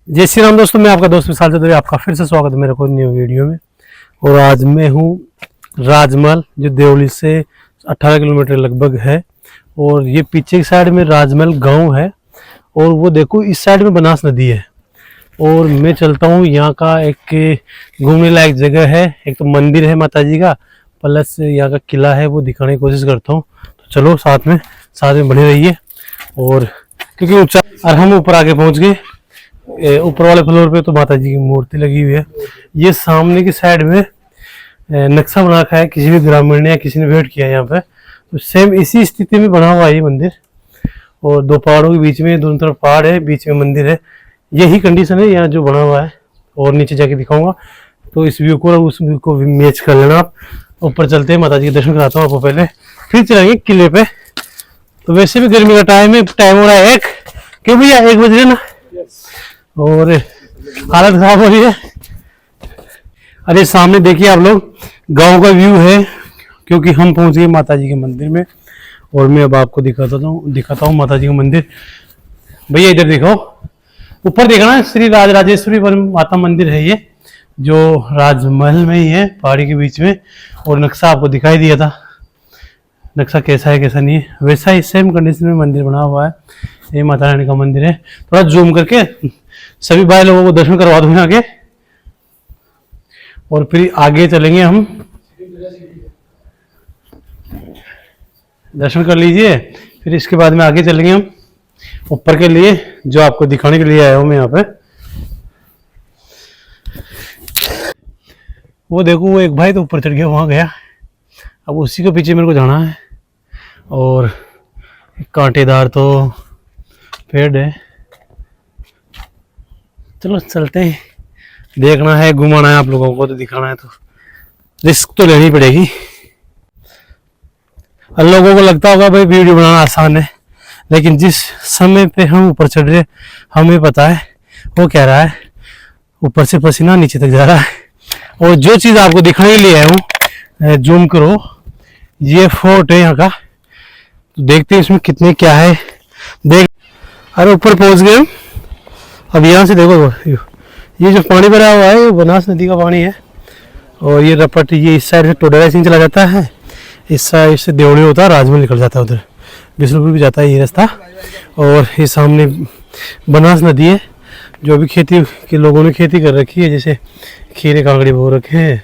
जय श्री राम दोस्तों, मैं आपका दोस्त विशाल चौधरी, आपका फिर से स्वागत है मेरे को न्यू वीडियो में। और आज मैं हूँ राजमहल, जो देवली से 18 किलोमीटर लगभग है। और ये पीछे की साइड में राजमहल गांव है और वो देखो इस साइड में बनास नदी है। और मैं चलता हूँ, यहाँ का एक घूमने लायक जगह है। एक तो मंदिर है माता जी का, प्लस यहाँ का किला है, वो दिखाने की कोशिश करता हूँ। तो चलो साथ में बने रहिए। और क्योंकि ऊंचा, और हम ऊपर आके पहुँच गए। ऊपर वाले फ्लोर पे तो माता जी की मूर्ति लगी हुई है। ये सामने की साइड में नक्शा बना रखा है, किसी भी ग्रामीण ने या किसी ने भेंट किया है यहाँ पे। तो सेम इसी स्थिति में बना हुआ है ये मंदिर। और दो पहाड़ों के बीच में, दोनों तरफ पहाड़ है, बीच में मंदिर है। यही कंडीशन है यहाँ जो बना हुआ है। और नीचे जाके दिखाऊंगा, तो इस व्यू को और उस व्यू को भी मैच कर लेना आप। ऊपर चलते हैं, माता जी के दर्शन कराता हूँ आपको पहले, फिर चलेंगे किले पे। तो वैसे भी गर्मी का टाइम है, टाइम हो रहा है 1, क्यों भैया 1 बज रहे ना। और हालत खराब हो रही है। अरे सामने देखिए आप लोग, गांव का व्यू है, क्योंकि हम पहुंच गए माता जी के मंदिर में। और मैं अब आपको दिखाता हूँ माता जी का मंदिर। भैया इधर देखो, ऊपर देखना, श्री राजराजेश्वरी माता मंदिर है ये, जो राजमहल में ही है, पहाड़ी के बीच में। और नक्शा आपको दिखाई दिया था, नक्शा कैसा है कैसा नहीं है, वैसा ही सेम कंडीशन में मंदिर बना हुआ है। ये माता रानी का मंदिर है। थोड़ा जूम करके सभी भाई लोगों को दर्शन करवा दूंगा आगे, और फिर आगे चलेंगे हम। दर्शन कर लीजिए, फिर इसके बाद में आगे चलेंगे हम ऊपर के लिए, जो आपको दिखाने के लिए आया हूं मैं यहाँ पे। वो देखो, वो एक भाई तो ऊपर चढ़ गया, वहां गया। अब उसी के पीछे मेरे को जाना है। और कांटेदार तो पेड़ है। चलो चलते हैं, देखना है, घुमाना है आप लोगों को, तो दिखाना है, तो रिस्क तो लेनी पड़ेगी। और लोगों को लगता होगा भाई वीडियो बनाना आसान है, लेकिन जिस समय पे हम ऊपर चढ़ रहे, हमें पता है वो कह रहा है, ऊपर से पसीना नीचे तक जा रहा है। और जो चीज़ आपको दिखाने के लिए आया हूँ, जूम करो, ये फोर्ट है यहाँ का। तो देखते हैं इसमें कितने क्या है, देख। अरे ऊपर पहुँच गए हम। अब यहाँ से देखो, ये जो पानी भरा हुआ है, ये बनास नदी का पानी है। और ये रपट, ये इस साइड से टोडरा सिंह चला जाता है, इस साइड से देवड़ी होता है, राजमहल निकल जाता है, उधर बिष्णुपुर भी जाता है ये रास्ता। और ये सामने बनास नदी है, जो भी खेती के लोगों ने खेती कर रखी है, जैसे खीरे कांगड़ी बो रखे हैं।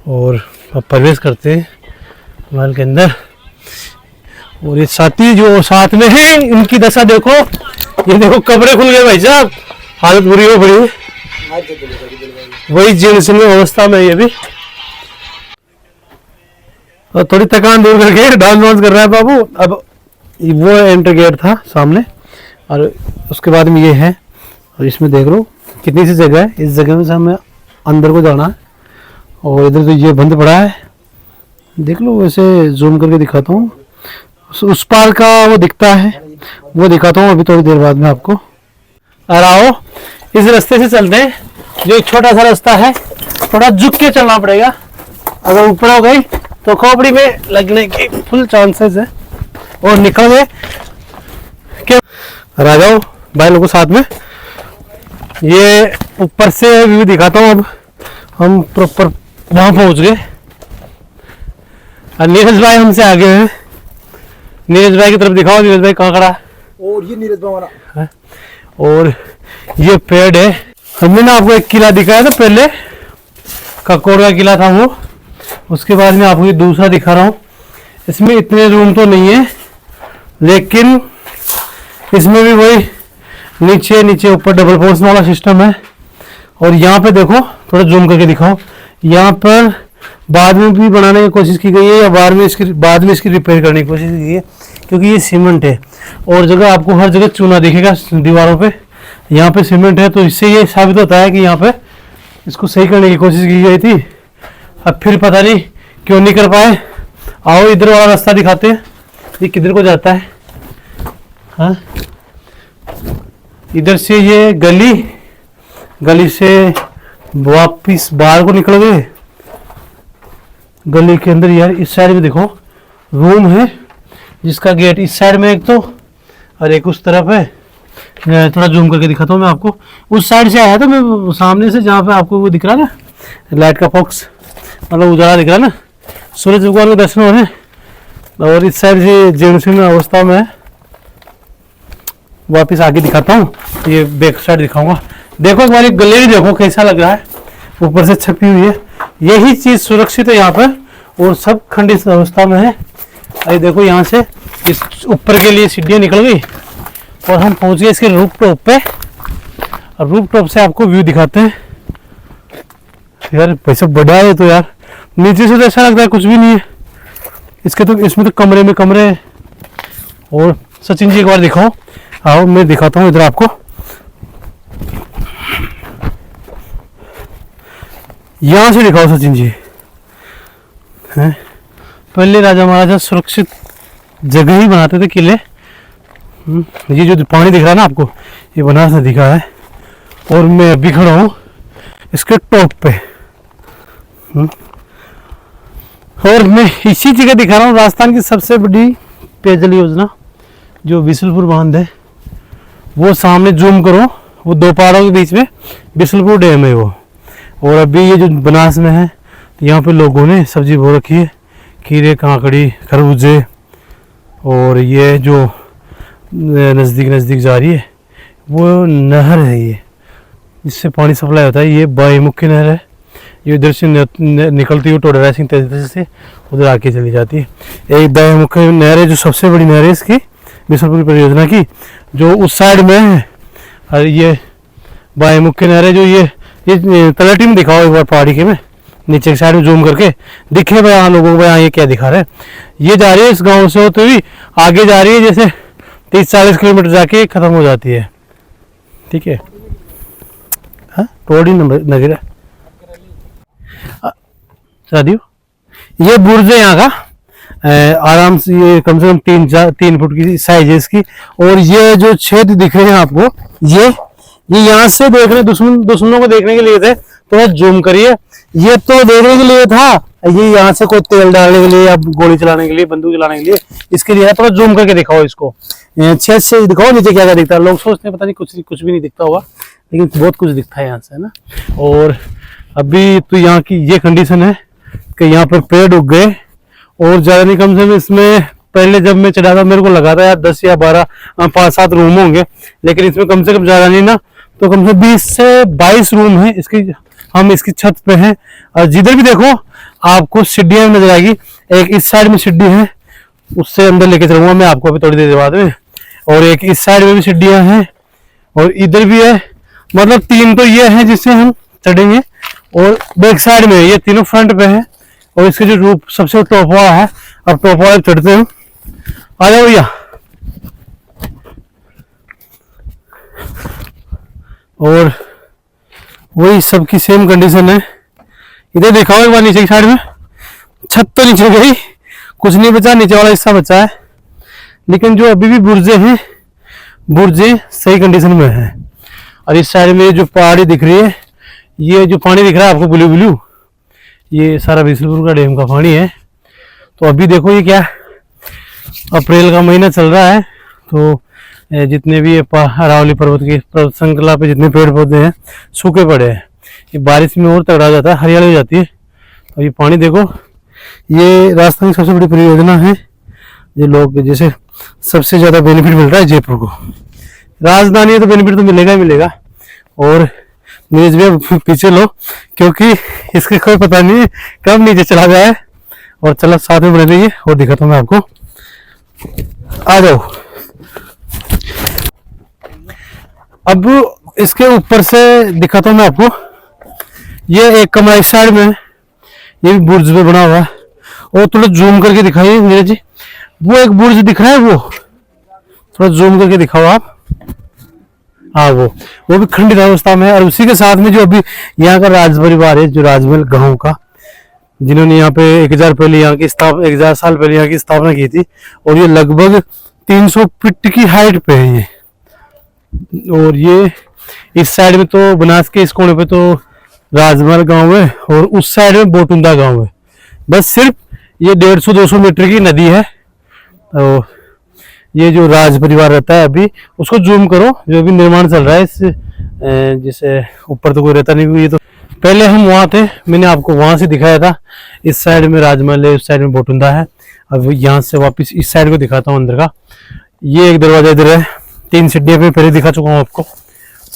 और अब प्रवेश करते हैं महल के अंदर। और ये साथी जो साथ में है, इनकी दशा देखो, ये देखो कपड़े खुल गए भाई साहब, हालत बुरी हो पड़ी। वही जीर्ण में अवस्था में ये भी। और थोड़ी थकान दूर करके डांस कर रहा है बाबू। अब वो एंट्री गेट था सामने, और उसके बाद में ये है। और इसमें देख लो कितनी सी जगह है, इस जगह में से हमें अंदर को जाना है। और इधर तो ये बंद पड़ा है, देख लो। वैसे जूम करके दिखाता हूँ, उस पार का वो दिखता है, वो दिखाता हूँ अभी थोड़ी देर बाद में आपको। और आओ इस रास्ते से चलते हैं, जो एक छोटा सा रास्ता है, थोड़ा झुक के चलना पड़ेगा। अगर ऊपर हो गई तो खोपड़ी में लगने के फुल चांसेस है। और निकल गए क्या, आ जाओ भाई लोगों साथ में। ये ऊपर से व्यू दिखाता हूँ। अब हम प्रॉपर वहां पहुंच गए, और नीरज भाई हमसे आगे हैं। नीरज भाई की तरफ दिखाओ, नीरज भाई कहाँ खड़ा है? और ये नीरज भाई है। और ये पेड़ है। हमने ना आपको एक किला दिखाया था पहले, ककोर का किला था वो। उसके बाद में आपको ये दूसरा दिखा रहा हूँ। इसमें इतने रूम तो नहीं है, लेकिन इसमें भी वही नीचे नीचे ऊपर डबल पोर्शन वाला सिस्टम है। और यहाँ पे देखो, थोड़ा जूम करके दिखाओ, यहाँ पर बाद में भी बनाने की कोशिश की गई है, या बाद में इसकी रिपेयर करने की कोशिश की गई है, क्योंकि ये सीमेंट है। और जगह आपको हर जगह चूना दिखेगा दीवारों पे, यहाँ पे सीमेंट है। तो इससे ये साबित होता है कि यहाँ पे इसको सही करने की कोशिश की गई थी। अब फिर पता नहीं क्यों नहीं कर पाए। आओ इधर वाला रास्ता दिखाते हैं, ये किधर को जाता है। हाँ, इधर से ये गली से वापिस बाहर को निकल गए। गली के अंदर यार इस साइड में देखो रूम है, जिसका गेट इस साइड में एक तो, और एक उस तरफ है। थोड़ा जूम करके दिखाता हूँ मैं आपको। उस साइड से आया था मैं, सामने से, जहाँ पे आपको वो दिख रहा ना लाइट का फॉक्स, मतलब उजाला दिख रहा ना, सूरज भगवान के दर्शन हो रहे हैं। और इस साइड से जीर्ण अवस्था में है। वापिस आगे दिखाता हूँ, ये बैक साइड दिखाऊंगा। देखो हमारी गैलरी देखो कैसा लग रहा है, ऊपर से छपी हुई है। यही चीज सुरक्षित है यहाँ पर, और सब खंडित अवस्था में है। अरे देखो यहाँ से इस ऊपर के लिए सीढ़ियाँ निकल गई और हम पहुंच गए इसके रूफ टॉप पे। और रूफ टॉप से आपको व्यू दिखाते हैं। यार पैसा बड़ा है तो यार, नीचे से तो ऐसा लगता है कुछ भी नहीं है इसके, तो इसमें तो कमरे में कमरे। और सचिन जी एक बार दिखाओ, आओ मैं दिखाता हूँ इधर आपको। यहां से दिखाओ सचिन जी, हैं पहले राजा महाराजा सुरक्षित जगह ही बनाते थे किले। ये जो पानी दिख रहा है ना आपको, ये बनारस नदी का है। और मैं अभी खड़ा हूँ इसके टॉप पे। और मैं इसी जगह दिखा रहा हूँ राजस्थान की सबसे बड़ी पेयजल योजना, जो बिसलपुर बांध है। वो सामने जूम करो, वो दो पहाड़ों के बीच में बिसलपुर डैम है वो। और अभी ये जो बनारस में है, यहाँ पे लोगों ने सब्जी बो रखी है, खीरे, काकड़ी, खरबूजे। और ये जो नज़दीक नज़दीक जा रही है वो नहर है, ये इससे पानी सप्लाई होता है। ये बाईमुखी नहर है, ये इधर से निकलती हुई टोडरा सिंह तहसील से उधर आके चली जाती है। एक बाईमुखी नहर है जो सबसे बड़ी नहर है इसकी, बिसलपुर परियोजना की, जो उस साइड में है। और ये बाईमुखी नहर है जो ये तलहटी में दिखाओ एक बार पहाड़ी के में, नीचे की साइड में जूम करके दिखे भाई यहाँ लोगों को, भाई ये क्या दिखा रहे हैं। ये जा रही है इस गांव से होते हुई आगे जा रही है, जैसे 30-40 किलोमीटर जाके खत्म हो जाती है। ठीक है, हाँ टोडी नंबर नगर शादी। ये बुर्ज है यहाँ का, आराम से ये कम से कम 3 फुट की साइज है इसकी। और ये जो छेद दिख रहे हैं आपको, ये यहाँ से देखने दुश्मनों को देखने के लिए थे, तो जूम करिए। ये तो देखने के लिए था, ये यहाँ से कोई तेल डालने के लिए या गोली चलाने के लिए, बंदूक चलाने के लिए, इसके लिए है। थोड़ा जूम करके दिखाओ इसको, छेद से दिखाओ नीचे क्या क्या दिखता है। लोग सोचते हैं पता नहीं कुछ भी नहीं दिखता होगा, लेकिन बहुत कुछ दिखता है यहाँ से, है ना। और अभी तो यहाँ की ये कंडीशन है कि यहाँ पर पेड़ उग गए, और ज्यादा नहीं, कम से कम इसमें पहले जब मैं चढ़ा था मेरे को लगा था यार 10 या 12 5-7 रूम होंगे, लेकिन इसमें कम से कम ज्यादा नहीं ना, तो कम से कम 20 से 22 रूम है इसकी। हम इसकी छत पे हैं, और जिधर भी देखो आपको सीढ़ियां नजर आएगी। एक इस साइड में सीढ़ी है, उससे अंदर लेके चलूंगा मैं आपको अभी थोड़ी देर बाद में। और एक इस साइड में भी सीढ़ियां हैं, और इधर भी है। मतलब 3 तो ये है जिससे हम चढ़ेंगे, और बैक साइड में ये तीनों फ्रंट पे है। और इसके जो रूप सबसे टॉप वाला है, अब टॉप वाला चढ़ते हैं। आ जाओ भैया। और वही सबकी सेम कंडीशन है। इधर दिखाओ एक बार नीचे की साइड में, छत तो नीचे गई, कुछ नहीं बचा, नीचे वाला हिस्सा बचा है। लेकिन जो अभी भी बुर्जे हैं, बुर्जे सही कंडीशन में है। और इस साइड में जो पहाड़ी दिख रही है, ये जो पानी दिख रहा है आपको ब्लू ब्लू, ये सारा बिसलपुर का डैम का पानी है। तो अभी देखो ये क्या, अप्रैल का महीना चल रहा है, तो जितने भी अरावली पर्वत की पर्वत श्रृंखला पे जितने पेड़ पौधे हैं सूखे पड़े हैं। ये बारिश में और तगड़ा जाता है, हरियाली हो जाती है। और ये पानी देखो, ये राजस्थान की सबसे बड़ी परियोजना है। ये लोग जैसे सबसे ज्यादा बेनिफिट मिल रहा है जयपुर को, राजधानी है तो बेनिफिट तो मिलेगा ही मिलेगा। और न्यूज भी पीछे लो, क्योंकि इसके कोई पता नहीं है कब नीचे चला जाए। और चलो साथ में बने रहिए और दिखाता हूँ मैं आपको, आ जाओ। अब इसके ऊपर से दिखाता हूँ मैं आपको, ये एक कमरा इस साइड में है, ये भी बुर्ज पे बना हुआ है। और थोड़ा जूम करके दिखाइए नीरज जी, वो एक बुर्ज दिख रहा है, वो थोड़ा जूम करके दिखाओ आप। हाँ वो भी खंडित अवस्था में है। और उसी के साथ में जो अभी यहाँ का राज परिवार है, जो राजमहल गांव का, जिन्होंने यहाँ पे 1000 पहले यहाँ की 1000 साल पहले यहाँ की स्थापना की थी। और ये लगभग 300 फीट की हाइट पे है ये। और ये इस साइड में तो बनास के इस कोने पे तो राजमहल गांव है, और उस साइड में बोटुंदा गांव है। बस सिर्फ ये 150-200 मीटर की नदी है। तो ये जो राज परिवार रहता है अभी, उसको जूम करो, जो अभी निर्माण चल रहा है इस जैसे ऊपर तो कोई रहता नहीं। ये तो पहले हम वहां थे, मैंने आपको वहां से दिखाया था। इस साइड में राजमहल है, उस साइड में बोटुंदा है। अब यहाँ से वापस इस साइड को दिखाता हूँ अंदर का। ये एक दरवाजा इधर है, 3 सीढ़ियां पे पहले दिखा चुका हूँ आपको।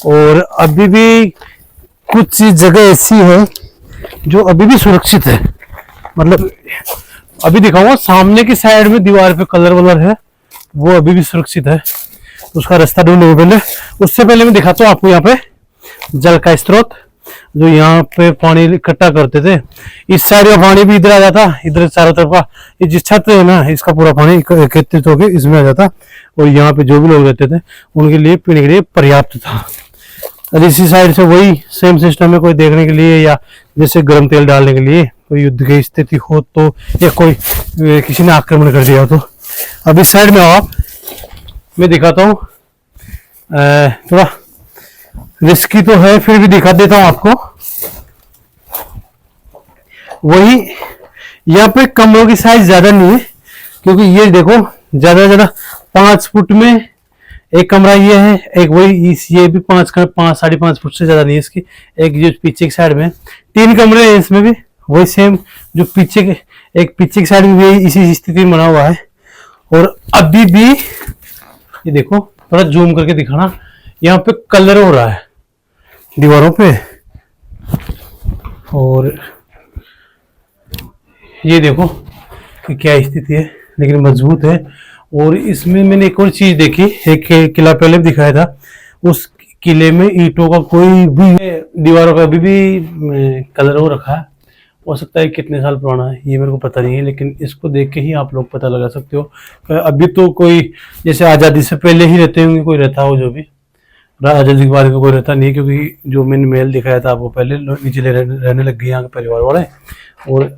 और अभी भी कुछ जगह ऐसी है जो अभी भी सुरक्षित है, मतलब अभी दिखाऊंगा। सामने की साइड में दीवार पे कलर वलर है, वो अभी भी सुरक्षित है, तो उसका रास्ता ढूंढने पहले। उससे पहले मैं दिखाता हूँ आपको यहाँ पे जल का स्रोत, जो यहाँ पे पानी इकट्ठा करते थे। इस साइड का पानी भी इधर आ जाता, इधर चारों तरफ का ये जिस छत है ना, इसका पूरा पानी एकत्रित होकर इसमें आ जाता, और यहाँ पे जो भी लोग रहते थे उनके लिए पीने के लिए पर्याप्त था। और इसी साइड से वही सेम सिस्टम है, कोई देखने के लिए या जैसे गर्म तेल डालने के लिए, कोई युद्ध की स्थिति हो तो, या कोई किसी ने आक्रमण कर दिया हो तो। अब इस साइड में आप, मैं दिखाता हूँ, थोड़ा रिस्की तो है, फिर भी दिखा देता हूँ आपको। वही यहाँ पे कमरों की साइज ज्यादा नहीं है, क्योंकि ये देखो ज्यादा ज्यादा 5 फुट में एक कमरा ये है, एक वही ये भी 5.5 फुट से ज्यादा नहीं है इसकी। एक जो पीछे की साइड में 3 कमरे हैं, इसमें भी वही सेम जो पीछे के, एक पीछे की साइड में भी इसी स्थिति में बना हुआ है। और अभी भी ये देखो, थोड़ा जूम करके दिखाना, यहाँ पे कलर हो रहा है दीवारों पे। और ये देखो कि क्या स्थिति है, लेकिन मजबूत है। और इसमें मैंने एक और चीज देखी, एक किला पहले भी दिखाया था, उस किले में ईंटों का कोई भी, दीवारों का अभी भी कलर हो रखा है। हो सकता है कितने साल पुराना है ये मेरे को पता नहीं है, लेकिन इसको देख के ही आप लोग पता लगा सकते हो। अभी तो कोई जैसे आज़ादी से पहले ही रहते होंगे, कोई रहता हो, जो भी आज़ादी के बाद में कोई रहता नहीं है, क्योंकि जो मैंने महल दिखाया था आपको पहले, निचले रहने लग गए यहाँ के परिवार वाले। और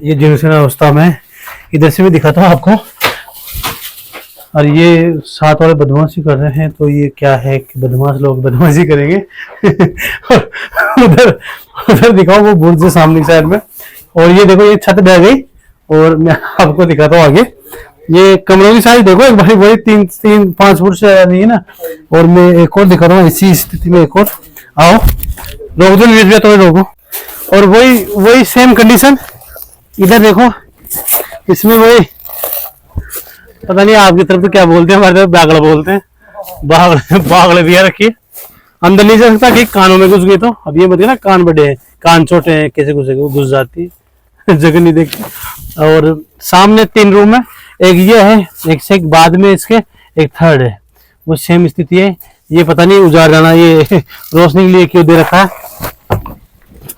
ये जीर्ण अवस्था में इधर से भी दिखाता हूँ आपको। और ये साथ वाले बदमाशी कर रहे हैं, तो ये क्या है कि बदमाश लोग बदमाशी करेंगे। उधर उधर दिखाओ, वो बुर्ज है सामने की साइड में। और ये देखो, ये छत बह गई, और मैं आपको दिखाता हूँ आगे। ये कमरों की साइज देखो, एक भाई वही 3-5 फुट से नहीं है ना। और मैं एक और दिखा रहा हूँ इसी स्थिति में, एक और आओ, रोक दो नीरज भैया, तो रोको। और वही सेम कंडीशन इधर देखो, इसमें वही, पता नहीं आपकी तरफ तो क्या बोलते हैं, हमारे तरफ बागड़ा बोलते हैं। बागड़े दिया रखिए, अंदर नहीं जा सकता कि कानों में घुस गई तो। अब ये बताइए ना, कान बड़े हैं, कान छोटे हैं, कैसे घुस जाती है। जगह नहीं देखती। और सामने 3 रूम है, एक ये है, एक से एक बाद में इसके एक थर्ड है, वो सेम स्थिति है। ये पता नहीं उजाड़ जाना, ये रोशनी के लिए क्यों दे रखा है।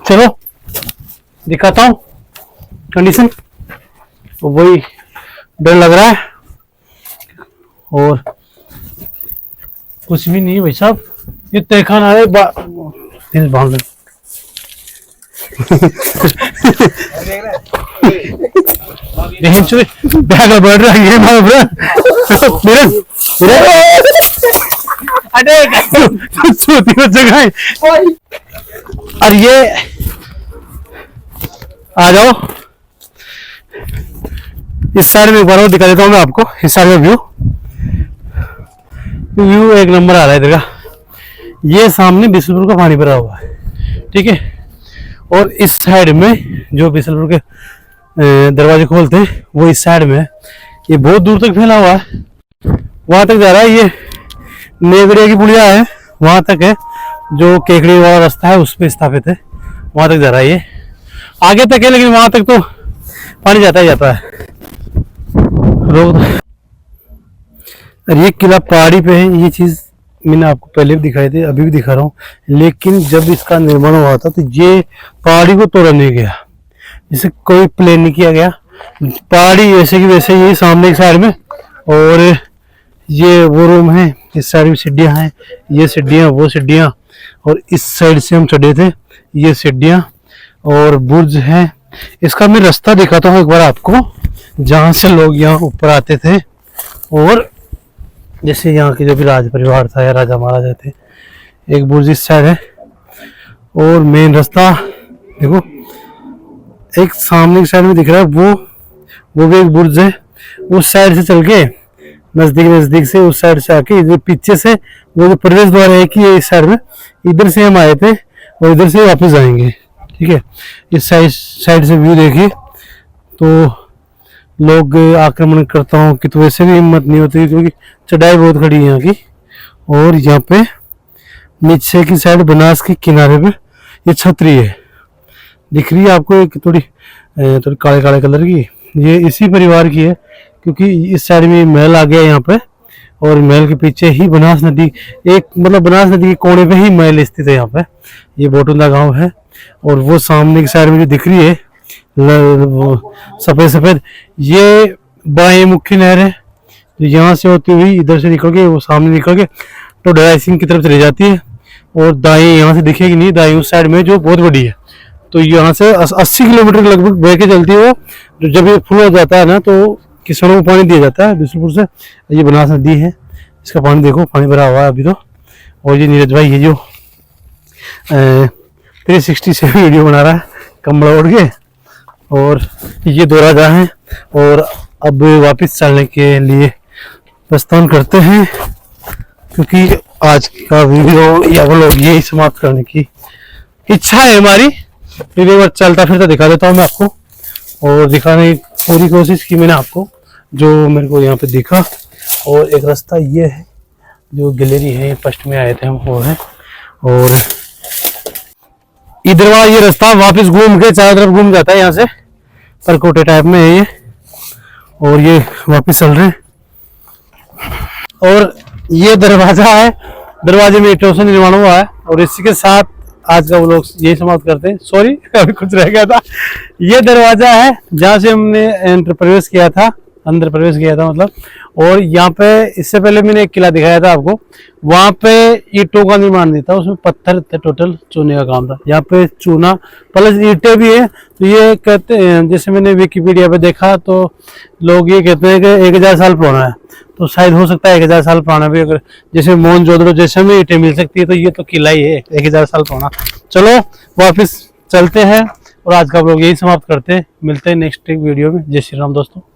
चलो दिखाता हूँ कंडीशन। वही डर लग रहा है, और कुछ भी नहीं है भाई साहब। ये तहखाना है, बांध ले। बैग बढ़ रहा है जगह है। और ये आ जाओ इस साइड में, एक बार और दिखा देता हूँ मैं आपको। इस साइड में व्यू एक नंबर आ रहा है इधर का। ये सामने बिसलपुर का पानी भरा हुआ है, ठीक है। और इस साइड में जो बिसलपुर के दरवाजे खोलते हैं, वो इस साइड में है। ये बहुत दूर तक फैला हुआ है, वहां तक जा रहा है। ये नेवड़िया की पुलिया है, वहां तक है, जो केकड़ी वाला रास्ता है उस पर स्थापित है, वहां तक जा रहा है। ये आगे तक है, लेकिन वहां तक तो पानी जाता ही जाता है। रोक। ये किला पहाड़ी पे है, ये चीज मैंने आपको पहले भी दिखाई थी, अभी भी दिखा रहा हूँ। लेकिन जब इसका निर्माण हुआ था, तो ये पहाड़ी को तोड़ा नहीं गया, जैसे कोई प्लेन नहीं किया गया। पहाड़ी वैसे की वैसे ये सामने की साइड में। और ये वो रूम है, इस साइड में सीढ़ियाँ हैं, ये सीढ़ियाँ, वो सीढ़ियाँ। और इस साइड से हम चढ़े थे, ये सीढ़ियाँ और बुर्ज है। इसका मैं रास्ता दिखाता हूँ एक बार आपको, जहाँ से लोग यहाँ ऊपर आते थे। और जैसे यहाँ के जो भी राज परिवार था या राजा महाराजा थे। एक बुर्ज इस साइड है, और मेन रास्ता देखो एक सामने की साइड में दिख रहा है, वो भी एक बुर्ज है। उस साइड से चल के नजदीक नजदीक से उस साइड से आके इधर पीछे से वो जो प्रवेश द्वार है कि ये इस साइड में, इधर से हम आए थे और इधर से वापस आएंगे। ठीक है, इस साइड से व्यू देखिए तो लोग आक्रमण करता हूँ कि तो वैसे भी हिम्मत नहीं होती क्योंकि चढ़ाई बहुत खड़ी है यहाँ की। और यहाँ पे नीचे की साइड बनास के किनारे पे ये छतरी है, दिख रही है आपको, एक थोड़ी काले काले कलर की, ये इसी परिवार की है क्योंकि इस साइड में महल आ गया यहाँ पे और महल के पीछे ही बनास नदी, एक मतलब बनास नदी के कोने पे ही महल स्थित है यहाँ पे। ये बोटुंदा गांव है और वो सामने की साइड में जो दिख रही है सफेद सफेद, ये बाएं मुख्य नहर है जो यहाँ से होती हुई इधर से निकल के वो सामने निकल के तो डराई सिंह की तरफ चली जाती है। और दाएं यहाँ से दिखेगी नहीं, दाएं उस साइड में जो बहुत बड़ी है, तो यहाँ से 80 किलोमीटर लगभग बह के चलती है वो। जो जब ये फुल हो जाता है ना तो किसानों को पानी दिया जाता है बिशनपुर से। ये बनास नदी है, इसका पानी देखो, पानी भरा हुआ है अभी तो। और ये नीरज भाई ये जो 360 से वीडियो बना रहा है कमरा ओढ़ के, और ये दो राजा हैं। और अब वापस चलने के लिए प्रस्थान करते हैं क्योंकि आज का वीडियो या व्लॉग यही समाप्त करने की इच्छा है हमारी। फिर एक बार चलता फिरता दिखा देता हूँ मैं आपको, और दिखाने की पूरी कोशिश की मैंने आपको जो मेरे को यहाँ पे दिखा। और एक रास्ता ये है जो गैलरी है, फर्स्ट में आए थे हम वो है। और इधर वाला ये रास्ता वापस घूम के चारों तरफ घूम जाता है, यहाँ से परकोटे टाइप में है ये। और ये वापस चल रहे हैं और ये दरवाजा है, दरवाजे में ईंटों से निर्माण हुआ है। और इसी के साथ आज का वो लोग यही समाप्त करते हैं। सॉरी अभी कुछ रह गया था। ये दरवाजा है जहाँ से हमने अंदर प्रवेश किया था मतलब। और यहाँ पे इससे पहले मैंने एक किला दिखाया था आपको, वहां पे ईंटों का निर्माण नहीं था, उसमें पत्थर थे, टोटल चूने का काम था। यहाँ पे चूना प्लस ईंटें भी है। तो ये कहते हैं, जैसे मैंने विकिपीडिया पे देखा तो लोग ये कहते हैं कि 1000 साल पुराना है, तो शायद हो सकता है 1000 साल पुराना भी। अगर जैसे मोहनजोदड़ो जैसे में ईंटें मिल सकती है तो ये तो किला ही है 1000 साल पुराना। चलो वापस चलते हैं और आज का व्लॉग यही समाप्त करते हैं। मिलते हैं नेक्स्ट वीडियो में। जय श्री राम दोस्तों।